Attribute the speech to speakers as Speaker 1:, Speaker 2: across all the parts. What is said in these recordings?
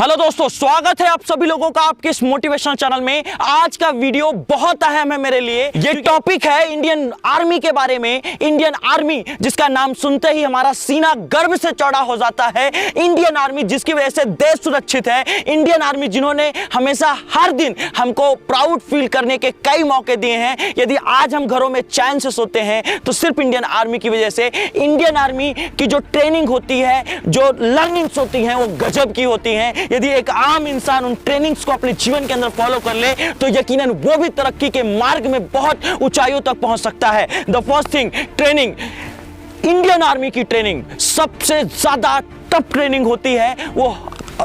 Speaker 1: Hello दोस्तों, स्वागत है आप सभी लोगों का आपके इस मोटिवेशनल चैनल में। आज का वीडियो बहुत अहम है मेरे लिए। ये टॉपिक है इंडियन आर्मी के बारे में। इंडियन आर्मी जिसका नाम सुनते ही हमारा सीना गर्व से चौड़ा हो जाता है। इंडियन आर्मी जिसकी वजह से देश सुरक्षित है। इंडियन आर्मी जिन्होंने हमेशा हर दिन हमको प्राउड फील करने के कई मौके दिए हैं। यदि आज हम घरों में चैन से सोते हैं तो सिर्फ इंडियन आर्मी की वजह से। इंडियन आर्मी की जो ट्रेनिंग होती है, जो लर्निंग्स होती हैं, वो गजब की होती हैं। यदि एक आम इंसान उन ट्रेनिंग्स को अपने जीवन के अंदर फॉलो कर ले तो यकीनन वो भी तरक्की के मार्ग में बहुत ऊंचाइयों तक पहुंच सकता है। The first thing, training. Indian army की ट्रेनिंग सबसे ज्यादा टफ ट्रेनिंग होती है। वो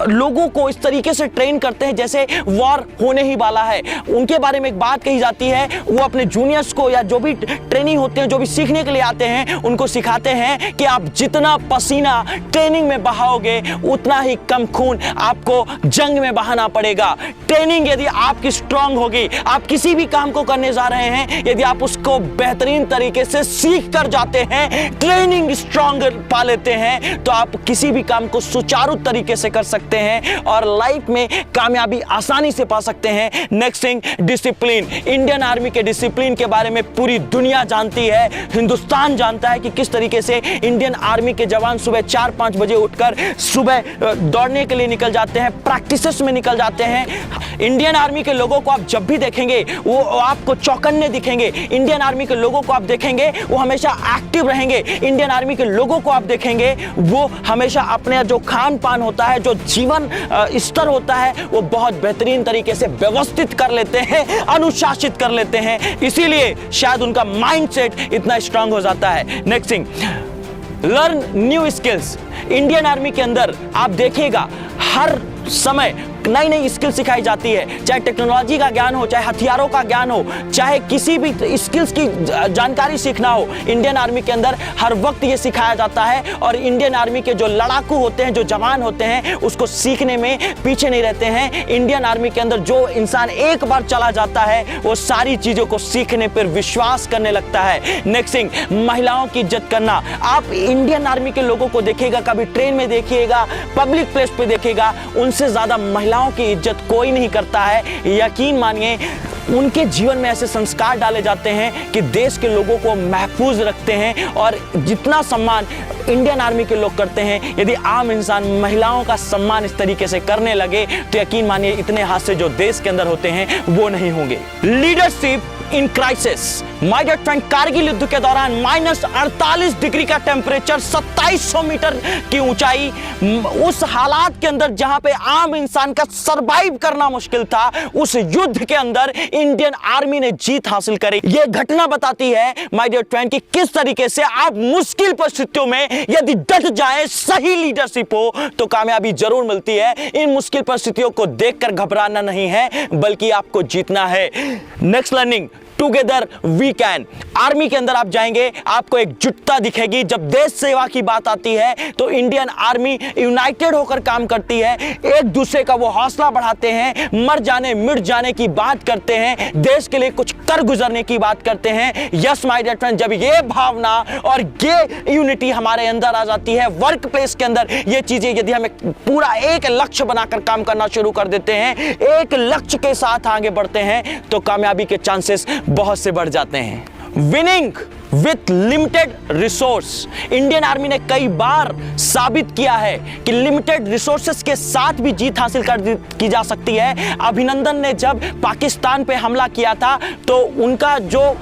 Speaker 1: लोगों को इस तरीके से ट्रेन करते हैं जैसे वॉर होने ही वाला है। उनके बारे में एक बात कही जाती है, वो अपने जूनियर्स को या जो भी ट्रेनिंग होते हैं, जो भी सीखने के लिए आते हैं, उनको सिखाते हैं कि आप जितना पसीना ट्रेनिंग में बहाओगे उतना ही कम खून आपको जंग में बहाना पड़ेगा। ट्रेनिंग यदि आपकी स्ट्रांग होगी, आप किसी भी काम को करने जा रहे हैं, यदि आप उसको बेहतरीन तरीके से सीख कर जाते हैं, ट्रेनिंग स्ट्रांग पा लेते हैं, तो आप किसी भी काम को सुचारू तरीके से कर सकते हैं और लाइफ में कामयाबी आसानी से पा सकते हैं। Next thing, discipline. Indian army के डिसिप्लिन के बारे में पूरी दुनिया जानती है, हिंदुस्तान जानता है कि किस तरीके से इंडियन आर्मी के जवान सुबह 4-5 बजे उठकर सुबह दौड़ने के लिए निकल जाते हैं, प्रैक्टिसेस में निकल जाते हैं। इंडियन आर्मी के लोगों को आप जब भी देखेंगे वो आपको चौकन्ने दिखेंगे। इंडियन आर्मी के लोगों को आप देखेंगे वो हमेशा एक्टिव रहेंगे। इंडियन आर्मी के लोगों को आप देखेंगे वो हमेशा अपने जो खान पान होता है, जो जीवन स्तर होता है, वो बहुत बेहतरीन तरीके से व्यवस्थित कर लेते हैं, अनुशासित कर लेते हैं। इसीलिए शायद उनका माइंडसेट इतना स्ट्रांग हो जाता है। Next thing, learn new skills. Indian army के अंदर आप देखिएगा हर समय नई नई स्किल सिखाई जाती है, चाहे टेक्नोलॉजी का ज्ञान हो, चाहे हथियारों का ज्ञान हो, चाहे किसी भी स्किल्स की जानकारी सीखना हो। इंडियन आर्मी के अंदर हर वक्त ये सिखाया जाता है और इंडियन आर्मी के जो लड़ाकू होते हैं, जो जवान होते हैं, उसको सीखने में पीछे नहीं रहते हैं। इंडियन आर्मी के अंदर जो इंसान एक बार चला जाता है वो सारी चीजों को सीखने पर विश्वास करने लगता है। नेक्स्ट थिंग, महिलाओं की इज्जत करना। आप इंडियन आर्मी के लोगों को देखिएगा, कभी ट्रेन में देखिएगा, पब्लिक प्लेस पे देखिएगा, उनसे ज्यादा महिलाओं की इज्जत कोई नहीं करता है। यकीन मानिए उनके जीवन में ऐसे संस्कार डाले जाते हैं कि देश के लोगों को महफूज रखते हैं और जितना सम्मान इंडियन आर्मी के लोग करते हैं, यदि आम इंसान महिलाओं का सम्मान इस तरीके से करने लगे तो यकीन मानिए इतने हादसे जो देश के अंदर होते हैं वो नहीं होंगे। Leadership in crisis. My dear friend, Kargil युद्ध के दौरान -48 डिग्री का टेम्परेचर, 2700 मीटर की ऊंचाई, उस हालात के अंदर जहां पे आम इंसान का सरवाइव करना मुश्किल था, उस युद्ध के अंदर इंडियन आर्मी ने जीत हासिल करी। यह घटना बताती है माय डियर फ्रेंड कि किस तरीके से आप मुश्किल परिस्थितियों में यदि डट जाए, सही लीडरशिप हो तो कामयाबी जरूर मिलती है। इन मुश्किल परिस्थितियों को देखकर घबराना नहीं है बल्कि आपको जीतना है। Next learning, together we can. Army के अंदर आप जाएंगे, आपको एकजुटता दिखेगी। जब देश सेवा की बात आती है तो इंडियन आर्मी यूनाइटेड होकर काम करती है, एक दूसरे का वो हौसला बढ़ाते हैं, मर जाने मिट जाने की बात करते हैं, देश के लिए कुछ कर गुजरने की बात करते हैं। यस माय डियर फ्रेंड, जब ये भावना और ये यूनिटी हमारे अंदर आ जाती है, वर्क प्लेस के अंदर ये चीजें यदि हमें पूरा एक लक्ष्य बनाकर काम करना शुरू कर देते हैं, एक लक्ष्य के साथ आगे बढ़ते हैं, तो कामयाबी के चांसेस बहुत से बढ़ जाते हैं। Winning with limited resource. Indian army ने कई बार साबित किया है कि लिमिटेड रिसोर्सेस के साथ भी जीत हासिल की जा सकती है। अभिनंदन ने जब पाकिस्तान पे हमला किया था तो उनका जो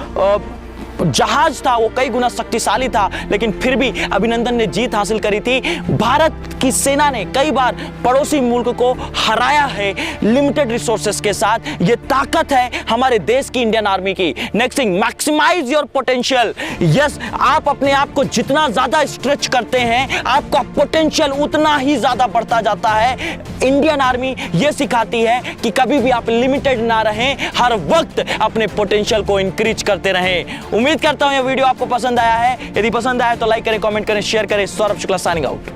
Speaker 1: जहाज था वो कई गुना शक्तिशाली था, लेकिन फिर भी अभिनंदन ने जीत हासिल करी थी। भारत की सेना ने कई बार पड़ोसी मुल्क को हराया है लिमिटेड रिसोर्सेस के साथ। ये ताकत है हमारे देश की, इंडियन आर्मी की। Next thing, maximise your potential. Yes, आप अपने आप को जितना ज्यादा स्ट्रेच करते हैं, आपका पोटेंशियल उतना ही ज्यादा बढ़ता जाता है। इंडियन आर्मी ये सिखाती है कि कभी भी आप लिमिटेड ना रहें, हर वक्त अपने पोटेंशियल को इंक्रीज करते रहें। उम्मीद करता हूं यह वीडियो आपको पसंद आया है। यदि पसंद आया तो लाइक करें, कमेंट करें, शेयर करें। Saurabh Shukla signing out.